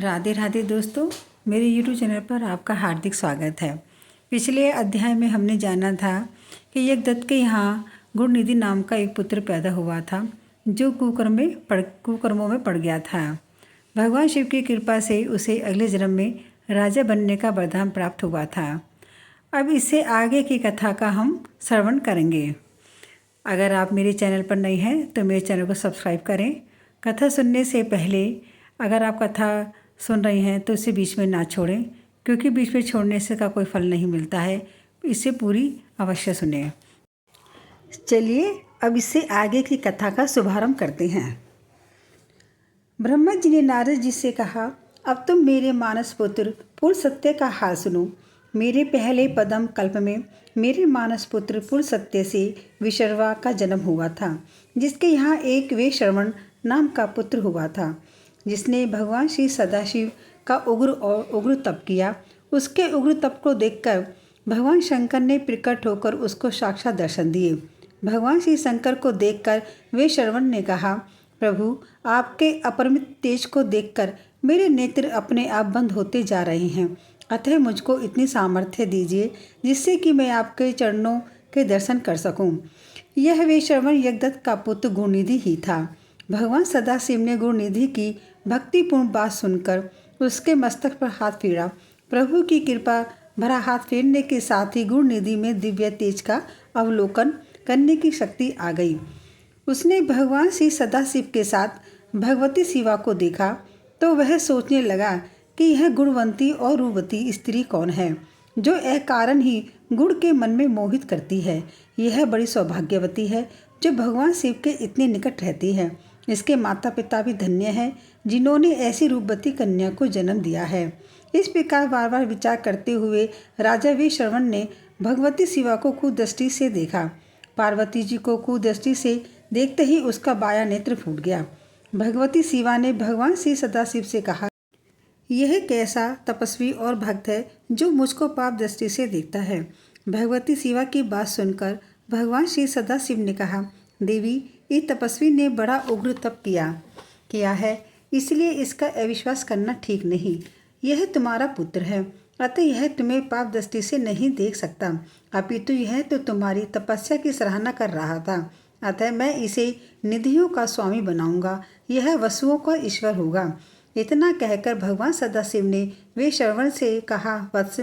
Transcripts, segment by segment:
राधे राधे दोस्तों, मेरे YouTube channel पर आपका हार्दिक स्वागत है। पिछले अध्याय में हमने जाना था कि यज्ञदत्त के यहाँ गुणनिधि नाम का एक पुत्र पैदा हुआ था जो कुकर्मों में पड़ गया था। भगवान शिव की कृपा से उसे अगले जन्म में राजा बनने का वरदान प्राप्त हुआ था। अब इससे आगे की कथा का हम श्रवण करेंगे। अगर आप मेरे चैनल पर नए हैं तो मेरे चैनल को सब्सक्राइब करें। कथा सुनने से पहले अगर आप कथा सुन रही हैं तो इसे बीच में ना छोड़ें, क्योंकि बीच में छोड़ने से का कोई फल नहीं मिलता है। इसे पूरी अवश्य सुनें। चलिए अब इससे आगे की कथा का शुभारंभ करते हैं। ब्रह्मा जी ने नारद जी से कहा, अब तुम मेरे मानस पुत्र पुल सत्य का हाल सुनो। मेरे पहले पदम कल्प में मेरे मानस पुत्र पुल सत्य से विशर्वा का जन्म हुआ था, जिसके यहाँ एक वे श्रवण नाम का पुत्र हुआ था, जिसने भगवान श्री सदाशिव का उग्र तप किया। उसके उग्र तप को देखकर भगवान शंकर ने प्रकट होकर उसको साक्षात दर्शन दिए। भगवान श्री शंकर को देखकर वे श्रवण ने कहा, प्रभु, आपके अपरिमित तेज को देखकर मेरे नेत्र अपने आप बंद होते जा रहे हैं, अतः मुझको इतनी सामर्थ्य दीजिए जिससे कि मैं आपके चरणों के दर्शन कर सकूं। यह वे श्रवण यज्ञदत्त का पुत्र गुणनिधि ही था। भगवान सदाशिव ने गुणनिधि की भक्तिपूर्ण बात सुनकर उसके मस्तक पर हाथ फेरा। प्रभु की कृपा भरा हाथ फेरने के साथ ही गुणनिधि में दिव्य तेज का अवलोकन करने की शक्ति आ गई। उसने भगवान श्री सदाशिव के साथ भगवती शिवा को देखा तो वह सोचने लगा कि यह गुणवंती और रूपवती स्त्री कौन है जो अकारण ही गुण के मन में मोहित करती है। यह बड़ी सौभाग्यवती है जो भगवान शिव के इतने निकट रहती है। इसके माता पिता भी धन्य हैं जिन्होंने ऐसी रूपवती कन्या को जन्म दिया है। इस प्रकार बार बार विचार करते हुए राजा वी श्रवण ने भगवती शिवा को कुदृष्टि से देखा। पार्वती जी को कुदृष्टि से देखते ही उसका बायां नेत्र फूट गया। भगवती शिवा ने भगवान श्री सदाशिव से कहा, यह कैसा तपस्वी और भक्त है जो मुझको पाप दृष्टि से देखता है। भगवती शिवा की बात सुनकर भगवान श्री सदाशिव ने कहा, देवी, इस तपस्वी ने बड़ा उग्र तप किया है, इसलिए इसका अविश्वास करना ठीक नहीं। यह तुम्हारा पुत्र है, अतः यह तुम्हें पाप दृष्टि से नहीं देख सकता, अपितु यह तो तुम्हारी तपस्या की सराहना कर रहा था, अतः मैं इसे निधियों का स्वामी बनाऊंगा। यह वसुओं का ईश्वर होगा। इतना कहकर भगवान सदाशिव ने वे श्रवण से कहा, वत्स,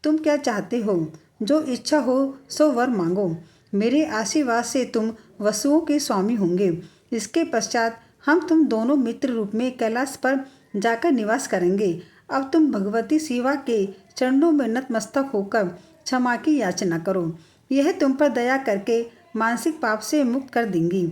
तुम क्या चाहते हो? जो इच्छा हो सो वर मांगो। मेरे आशीर्वाद से तुम वसुओं के स्वामी होंगे। इसके पश्चात हम तुम दोनों मित्र रूप में कैलाश पर जाकर निवास करेंगे। अब तुम भगवती शिवा के चरणों में नतमस्तक होकर क्षमा की याचना करो। यह तुम पर दया करके मानसिक पाप से मुक्त कर देंगी।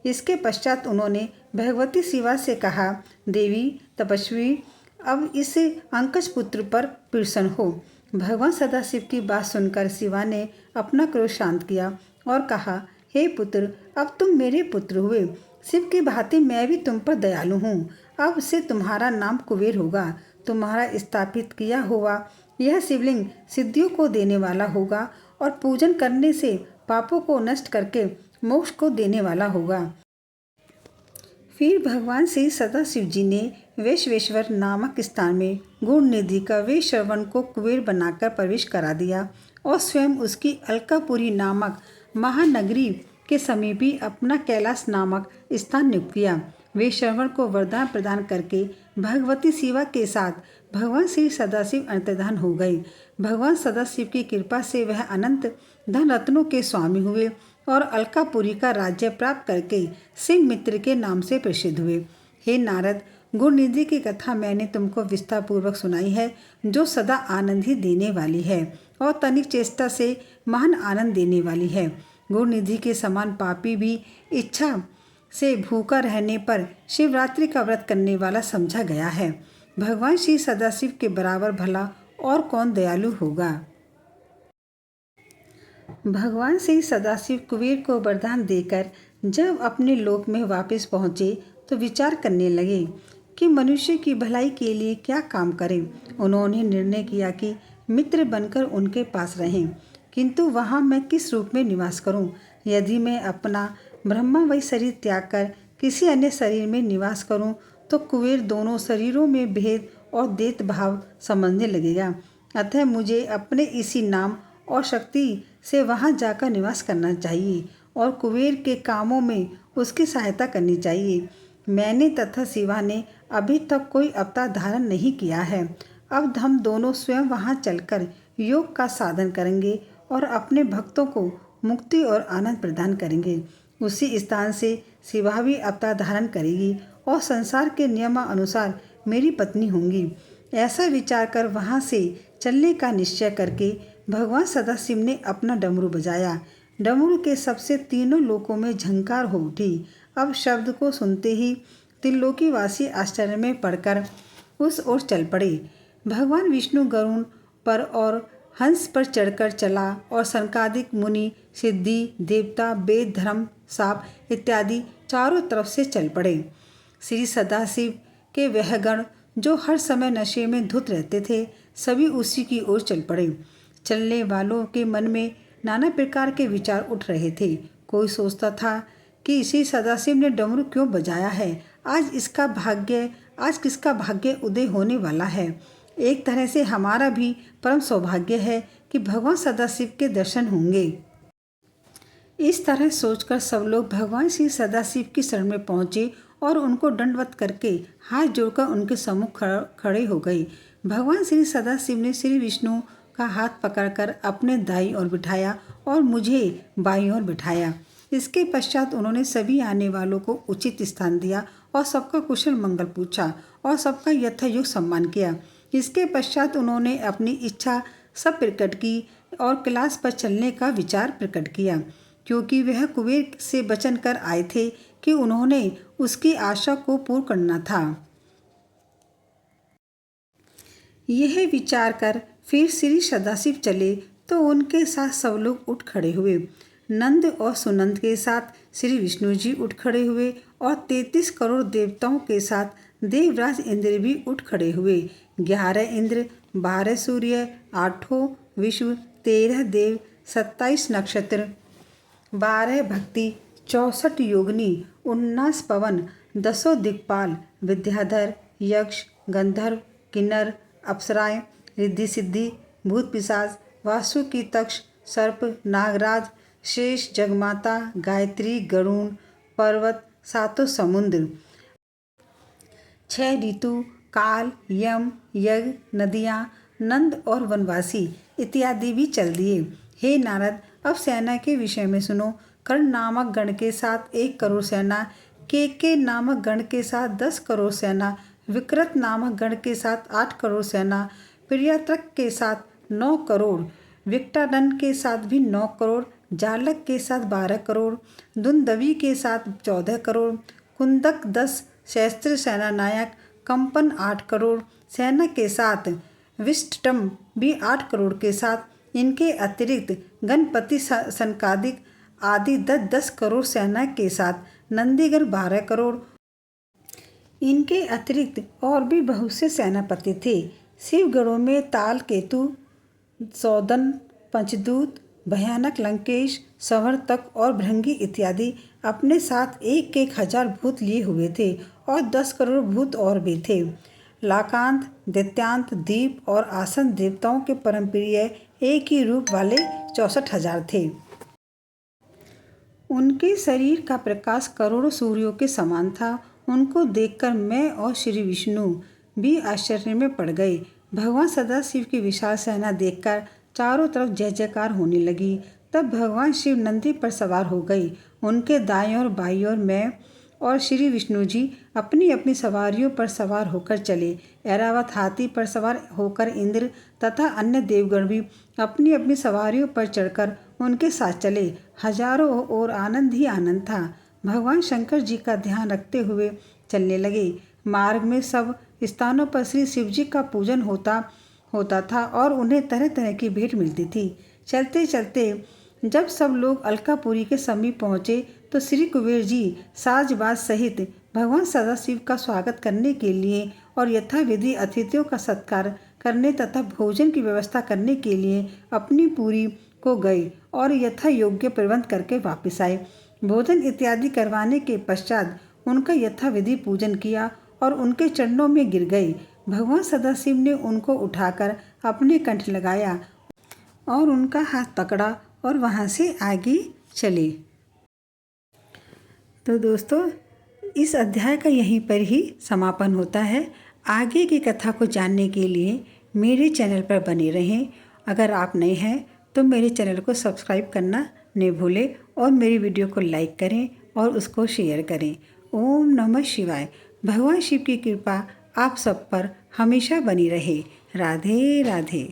इसके पश्चात उन्होंने भगवती शिवा से कहा, देवी तपस्वी, अब इस अंकज पुत्र पर प्रसन्न हो। भगवान सदाशिव की बात सुनकर शिवा ने अपना क्रोध शांत किया और कहा, हे पुत्र, अब तुम मेरे पुत्र हुए। शिव की भांति मैं भी तुम पर दयालु हूँ। अब से तुम्हारा नाम कुबेर होगा। तुम्हारा स्थापित किया हुआ यह शिवलिंग सिद्धियों को देने वाला होगा और पूजन करने से पापों को नष्ट करके मोक्ष को देने वाला होगा। फिर भगवान श्री सदाशिव जी ने वैश्वेश्वर नामक स्थान में गुणनिधि का वे श्रवण को कुबेर बनाकर प्रवेश करा दिया और स्वयं उसकी अलकापुरी नामक महानगरी के समीप ही अपना कैलाश नामक स्थान नियुक्त किया। वे श्रवण को वरदान प्रदान करके भगवती शिवा के साथ भगवान श्री सदाशिव अंतर्धान हो गए। भगवान सदाशिव की कृपा से वह अनंत धन रत्नों के स्वामी हुए और अलकापुरी का राज्य प्राप्त करके सिंह मित्र के नाम से प्रसिद्ध हुए। हे नारद, गुणनिधि की कथा मैंने तुमको विस्तार पूर्वक सुनाई है, जो सदा आनंद ही देने वाली है और तनिक चेष्टा से महान आनंद देने वाली है। गुणनिधि के समान पापी भी इच्छा से भूखा रहने पर शिवरात्रि का व्रत करने वाला समझा गया है। भगवान श्री सदाशिव के बराबर भला और कौन दयालु होगा। भगवान श्री सदाशिव कुबेर को वरदान देकर जब अपने लोक में वापस पहुँचे तो विचार करने लगे कि मनुष्य की भलाई के लिए क्या काम करें। उन्होंने निर्णय किया कि मित्र बनकर उनके पास रहें, किंतु वहाँ मैं किस रूप में निवास करूं? यदि मैं अपना ब्रह्मावय शरीर त्याग कर किसी अन्य शरीर में निवास करूं तो कुबेर दोनों शरीरों में भेद और देत भाव समझने लगेगा। अतः मुझे अपने इसी नाम और शक्ति से वहाँ जाकर निवास करना चाहिए और कुबेर के कामों में उसकी सहायता करनी चाहिए। मैंने तथा शिवा ने अभी तक कोई अवतार धारण नहीं किया है। अब हम दोनों स्वयं वहाँ चलकर योग का साधन करेंगे और अपने भक्तों को मुक्ति और आनंद प्रदान करेंगे। उसी स्थान से शिवा भी अवतार धारण करेगी और संसार के नियमानुसार मेरी पत्नी होंगी। ऐसा विचार कर वहाँ से चलने का निश्चय करके भगवान सदाशिव ने अपना डमरू बजाया। डमरू के सबसे तीनों लोकों में झंकार हो उठी। अब शब्द को सुनते ही त्रिलोकीवासी आश्चर्य में पड़कर उस ओर चल पड़े। भगवान विष्णु गरुड़ पर और हंस पर चढ़कर चला और सनकादिक मुनि, सिद्धि, देवता, वेद, धर्म, साप इत्यादि चारों तरफ से चल पड़े। श्री सदाशिव के वह गण जो हर समय नशे में धुत रहते थे, सभी उसी की ओर चल पड़े। चलने वालों के मन में नाना प्रकार के विचार उठ रहे थे। कोई सोचता था कि श्री सदाशिव ने डमरू क्यों बजाया है, आज किसका भाग्य उदय होने वाला है। एक तरह से हमारा भी परम सौभाग्य है कि भगवान सदाशिव के दर्शन होंगे। इस तरह सोचकर सब लोग भगवान श्री सदाशिव की शरण में पहुँचे और उनको दंडवत करके हाथ जोड़कर उनके सम्मुख खड़े हो गए। भगवान श्री सदाशिव ने श्री विष्णु का हाथ पकड़कर अपने दाईं ओर बिठाया और मुझे बाईं ओर बिठाया। इसके पश्चात उन्होंने सभी आने वालों को उचित स्थान दिया और सबका कुशल मंगल पूछा और सबका यथायोग्य सम्मान किया। इसके पश्चात उन्होंने अपनी इच्छा सब प्रकट की और कैलाश पर चलने का विचार प्रकट किया, क्योंकि वह कुबेर से वचन कर आए थे कि उन्होंने उसकी आशा को पूर्ण करना था। यह विचार कर फिर श्री सदाशिव चले तो उनके साथ सब लोग उठ खड़े हुए। नंद और सुनंद के साथ श्री विष्णु जी उठ खड़े हुए और 33 करोड़ देवताओं के साथ देवराज इंद्र भी उठ खड़े हुए। 11 इंद्र, 12 सूर्य, 8 विश्व, 13 देव, 27 नक्षत्र, 12 भक्ति, 64 योगिनी, 19 पवन, 10 दिक्पाल, विद्याधर, यक्ष, गंधर्व, किन्नर, अप्सराएं, रिद्धि सिद्धि, भूत पिशाच, वासुकी तक्ष, सर्प, नागराज, शेष, जगमाता, गायत्री, गरुण, पर्वत, 7 समुद्र, 6 ऋतु, काल, यम, यज्ञ, नदियाँ, नंद और वनवासी इत्यादि भी चल दिए। हे नारद, अब सेना के विषय में सुनो। कर्ण नामक गण के साथ 1 करोड़ सेना, केके नामक गण के साथ 10 करोड़ सेना, विकृत नामक गण के साथ 8 करोड़ सेना, प्रियत्रक के साथ 9 करोड़, विक्टानन के साथ भी 9 करोड़, जालक के साथ 12 करोड़, दुंदवी के साथ 14 करोड़, कुंदक 10 सहस्त्र सेना नायक, कंपन 8 करोड़ सेना के साथ, विष्टम भी 8 करोड़ के साथ, इनके अतिरिक्त गणपति, सनकादिक आदि 10 करोड़ सेना के साथ, नंदीगण 12 करोड़। इनके अतिरिक्त और भी बहुत से सेनापति थे। शिवगणों में ताल केतु, सौदन, पंचदूत, भयानक लंकेश, संवर्तक और भृंगी इत्यादि अपने साथ 1,000 भूत लिए हुए थे और 10 करोड़ भूत और भी थे। लाकांत, दैत्यांत, दीप और आसन देवताओं के परम प्रिय एक ही रूप वाले 64,000 थे। उनके शरीर का प्रकाश करोड़ों सूर्यों के समान था। उनको देखकर मैं और श्री विष्णु भी आश्चर्य में पड़ गए। भगवान सदाशिव की विशाल सेना देखकर चारों तरफ जय जयकार होने लगी। तब भगवान शिव नंदी पर सवार हो गए। उनके दाएं और बाईं ओर मैं और श्री विष्णु जी अपनी अपनी सवारियों पर सवार होकर चले। ऐरावत हाथी पर सवार होकर इंद्र तथा अन्य देवगण भी अपनी अपनी सवारियों पर चढ़कर उनके साथ चले। हजारों ओर आनंद ही आनंद था। भगवान शंकर जी का ध्यान रखते हुए चलने लगे। मार्ग में सब स्थानों पर श्री शिव जी का पूजन होता था और उन्हें तरह तरह की भेंट मिलती थी। चलते चलते जब सब लोग अलकापुरी के समीप पहुँचे तो श्री कुबेर जी साजबाज सहित भगवान सदाशिव का स्वागत करने के लिए और यथाविधि अतिथियों का सत्कार करने तथा भोजन की व्यवस्था करने के लिए अपनी पुरी को गए और यथा योग्य प्रबंध करके वापस आए। भोजन इत्यादि करवाने के पश्चात उनका यथाविधि पूजन किया और उनके चरणों में गिर गई। भगवान सदाशिव ने उनको उठाकर अपने कंठ लगाया और उनका हाथ पकड़ा और वहाँ से आगे चले। तो दोस्तों, इस अध्याय का यहीं पर ही समापन होता है। आगे की कथा को जानने के लिए मेरे चैनल पर बने रहें। अगर आप नए हैं तो मेरे चैनल को सब्सक्राइब करना नहीं भूलें और मेरी वीडियो को लाइक करें और उसको शेयर करें। ओम नमः शिवाय। भगवान शिव की कृपा आप सब पर हमेशा बनी रहे। राधे राधे।